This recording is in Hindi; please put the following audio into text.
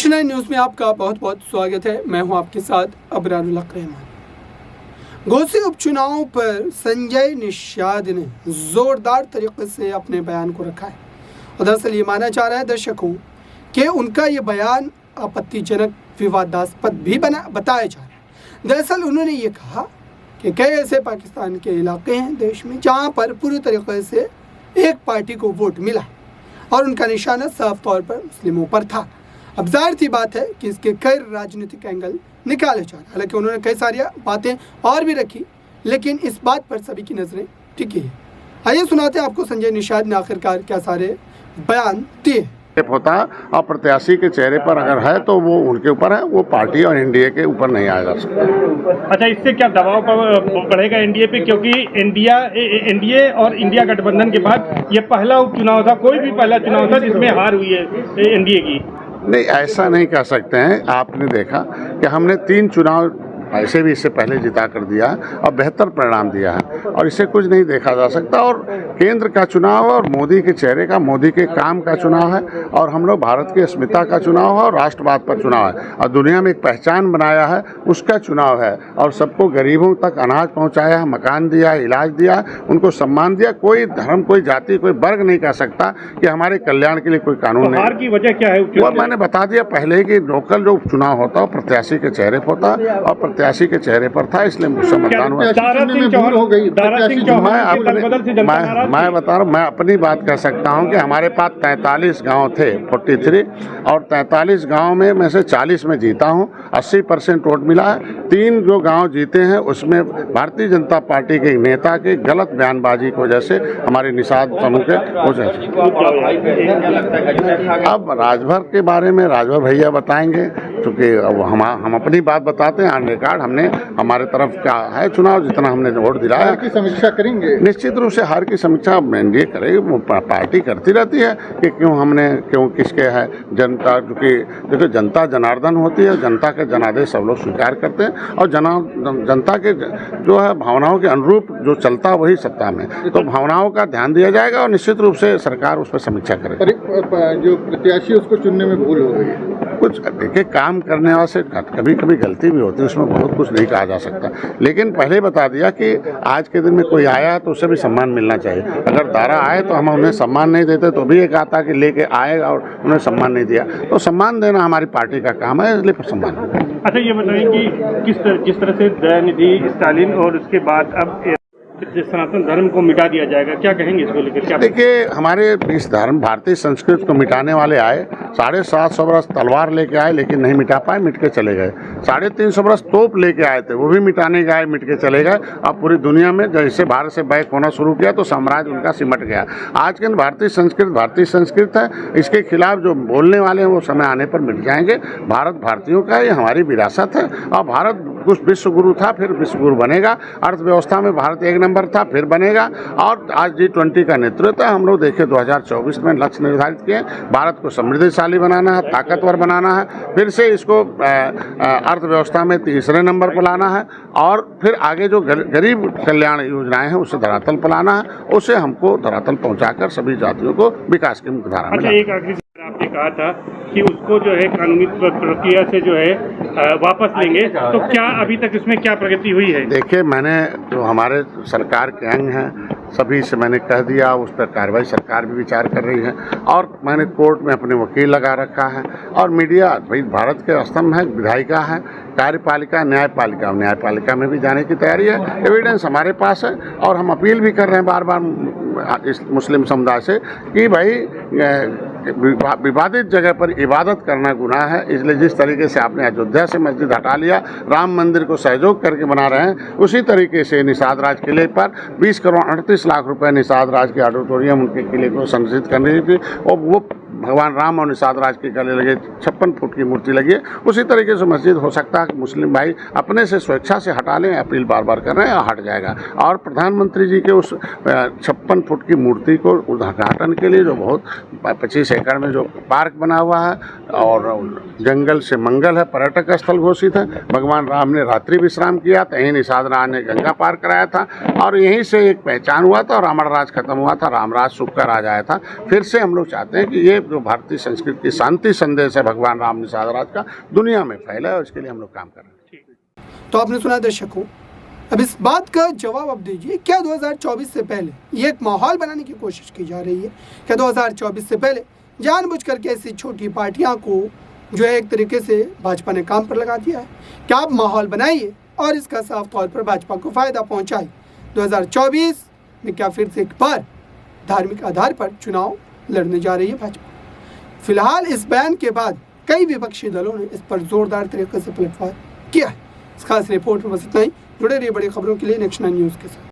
कुछ नए न्यूज़ में आपका बहुत बहुत स्वागत है। मैं हूं आपके साथ अबरारुल हक रहमान। घोसी उपचुनाव पर संजय निषाद ने जोरदार तरीके से अपने बयान को रखा है और दरअसल ये माना जा रहा है दर्शकों कि उनका ये बयान आपत्तिजनक विवादास्पद भी बताया जा रहा है। दरअसल उन्होंने ये कहा कि कई ऐसे पाकिस्तान के इलाके हैं देश में जहाँ पर पूरी तरीके से एक पार्टी को वोट मिला और उनका निशाना साफ तौर पर मुस्लिमों पर था। अब जाहिर सी बात है कि इसके कई राजनीतिक एंगल निकाले जा रहे हैं। हालांकि उन्होंने कई सारी बातें और भी रखी, लेकिन इस बात पर सभी की नज़रें टिकी है। आइए सुनाते हैं आपको संजय निषाद ने आखिरकार क्या सारे बयान दिए। होता और प्रत्याशी के चेहरे पर अगर है तो वो उनके ऊपर है, वो पार्टी और एनडीए के ऊपर नहीं आया जा सकता। अच्छा, इससे क्या दबाव बढ़ेगा एनडीए पे? क्योंकि एनडीए और इंडिया गठबंधन के बाद ये पहला उपचुनाव था, कोई भी पहला चुनाव था जिसमें हार हुई है एनडीए की। नहीं, ऐसा नहीं कह सकते हैं। आपने देखा कि हमने 3 चुनाव ऐसे भी इससे पहले जिता कर दिया है और बेहतर परिणाम दिया है और इससे कुछ नहीं देखा जा सकता। और केंद्र का चुनाव है और मोदी के चेहरे का, मोदी के काम का चुनाव है और हम लोग भारत की अस्मिता का चुनाव है और राष्ट्रवाद पर चुनाव है और दुनिया में एक पहचान बनाया है उसका चुनाव है और सबको गरीबों तक अनाज पहुँचाया, मकान दिया, इलाज दिया, उनको सम्मान दिया। कोई धर्म, कोई जाति, कोई वर्ग नहीं कह सकता कि हमारे कल्याण के लिए कोई कानून नहीं। हार की वजह क्या है? वो मैंने बता दिया पहले कि लोकल जो चुनाव होता है प्रत्याशी के चेहरे पर होता है और प्रत्याशी के चेहरे पर था, इसलिए मुझसे मतदान हुआ। मैं बता रहा हूँ, मैं अपनी बात कह सकता हूँ कि हमारे पास 43 गांव थे, 43, और 43 गांव में से 40 में जीता हूँ। 80% वोट मिला है। 3 जो गांव जीते हैं उसमें भारतीय जनता पार्टी के नेता के गलत बयानबाजी की वजह से हमारे निषाद समूह के वजह से। अब राजभर के बारे में राजभर भैया बताएंगे, क्योंकि हम अपनी बात बताते हैं। ऑन रिकॉर्ड हमने हमारे तरफ क्या है चुनाव, जितना हमने वोट दिलाया। हार की समीक्षा करेंगे, निश्चित रूप से हार की समीक्षा एनडीए करेगी, वो पार्टी करती रहती है कि क्यों किसके है। जनता, क्योंकि देखो जनता जनार्दन होती है, जनता के जनादेश सब लोग स्वीकार करते हैं और जनता के जो है भावनाओं के अनुरूप जो चलता वही सत्ता में, तो भावनाओं का ध्यान दिया जाएगा और निश्चित रूप से सरकार उस पर समीक्षा करेगी। जो प्रत्याशी उसको चुनने में भूल हो गई कुछ देखिए, काम करने वाले से कभी कभी गलती भी होती है, उसमें बहुत कुछ नहीं कहा जा सकता। लेकिन पहले बता दिया कि आज के दिन में कोई आया तो उसे भी सम्मान मिलना चाहिए। अगर दारा आए तो हम उन्हें सम्मान नहीं देते, तो भी एक आता कि लेके आए और उन्हें सम्मान नहीं दिया, तो सम्मान देना हमारी पार्टी का काम है, इसलिए सम्मान। अच्छा, ये बताइए कि जिस तरह से दयानिधि स्टालिन और उसके बाद अब सनातन धर्म को मिटा दिया जाएगा, क्या कहेंगे इसको लेकर? क्या देखिए, हमारे इस धर्म भारतीय संस्कृति को मिटाने वाले आए, 750 बरस तलवार लेके आए लेकिन नहीं मिटा पाए, मिट के चले गए। 350 बरस तोप लेके आए थे, वो भी मिटाने गए, मिट के चले गए। अब पूरी दुनिया में जैसे भारत से बैक होना शुरू किया तो साम्राज्य उनका सिमट गया। आज के भारतीय संस्कृत है, इसके खिलाफ जो बोलने वाले हैं वो समय आने पर मिट जाएंगे। भारत भारतीयों का, ये हमारी विरासत है और भारत कुछ विश्व गुरु था, फिर विश्व गुरु बनेगा। अर्थव्यवस्था में भारत 1 नंबर था, फिर बनेगा। और आज G20 का नेतृत्व है। हम लोग देखे 2024 में लक्ष्य निर्धारित किए, भारत को समृद्धशाली बनाना है, ताकतवर बनाना है, फिर से इसको अर्थव्यवस्था में 3रे नंबर पर लाना है और फिर आगे जो गरीब कल्याण योजनाएं हैं उसे धरातल पर लाना है, उसे हमको धरातल पहुंचाकर सभी जातियों को विकास की मुख्य धारा में। अच्छा, एक आखिरी आपने कहा था कि उसको जो है कानूनी प्रक्रिया से जो है वापस लेंगे, तो क्या अभी तक इसमें क्या प्रगति हुई है? देखिए, मैंने जो हमारे सरकार के अंग हैं सभी से मैंने कह दिया, उस पर कार्रवाई सरकार भी विचार कर रही है और मैंने कोर्ट में अपने वकील लगा रखा है। और मीडिया भाई भारत के स्तंभ है, विधायिका है, कार्यपालिका, न्यायपालिका, न्यायपालिका में भी जाने की तैयारी है। एविडेंस हमारे पास है और हम अपील भी कर रहे हैं बार बार इस मुस्लिम समुदाय से कि भाई विवादित जगह पर इबादत करना गुनाह है। इसलिए जिस तरीके से आपने अयोध्या से मस्जिद हटा लिया, राम मंदिर को सहयोग करके बना रहे हैं, उसी तरीके से निषाद राज किले पर 20 करोड़ 38 लाख रुपए निषाद राज के ऑडिटोरियम उनके किले को संरक्षित करने की, और वो भगवान राम और निषाद राज के गले लगे 56 फुट की मूर्ति लगी है। उसी तरीके से मस्जिद हो सकता है कि मुस्लिम भाई अपने से स्वेच्छा से हटा लें, अपील बार बार कर रहे हैं, हट जाएगा। और प्रधानमंत्री जी के उस 56 फुट की मूर्ति को उद्घाटन के लिए जो बहुत 25 एकड़ में जो पार्क बना हुआ है और जंगल से मंगल है, पर्यटक स्थल घोषित है। भगवान राम ने रात्रि विश्राम किया था, यहीं निषाद राज ने गंगा पार कराया था और यहीं से एक पहचान हुआ था और रावण राज खत्म हुआ था, रामराज सुख का राज आया था। फिर से हम लोग चाहते हैं कि ये जो भारतीय संस्कृति की शांति संदेश है भगवान राम निषाद राज का, दुनिया में फैला है, उसके लिए हम लोग काम कर रहे हैं। तो आपने सुना दर्शकों, अब इस बात का जवाब आप दीजिए, क्या 2024 से पहले ये एक माहौल बनाने की कोशिश की जा रही है? क्या 2024 से पहले जानबूझकर के ऐसी छोटी पार्टियां को जो है एक तरीके से भाजपा ने काम पर लगा दिया है? क्या आप माहौल बनाइए और इसका साफ तौर पर भाजपा को फायदा पहुंचाए? 2024 में क्या फिर से एक बार धार्मिक आधार पर चुनाव लड़ने जा रही है भाजपा? फिलहाल इस बयान के बाद कई विपक्षी दलों ने इस पर जोरदार तरीके से पलटवार किया है। इस खास रिपोर्ट में बस इतना ही। जुड़े रहिए बड़ी खबरों के लिए नेक्स्ट 9 न्यूज़ के साथ।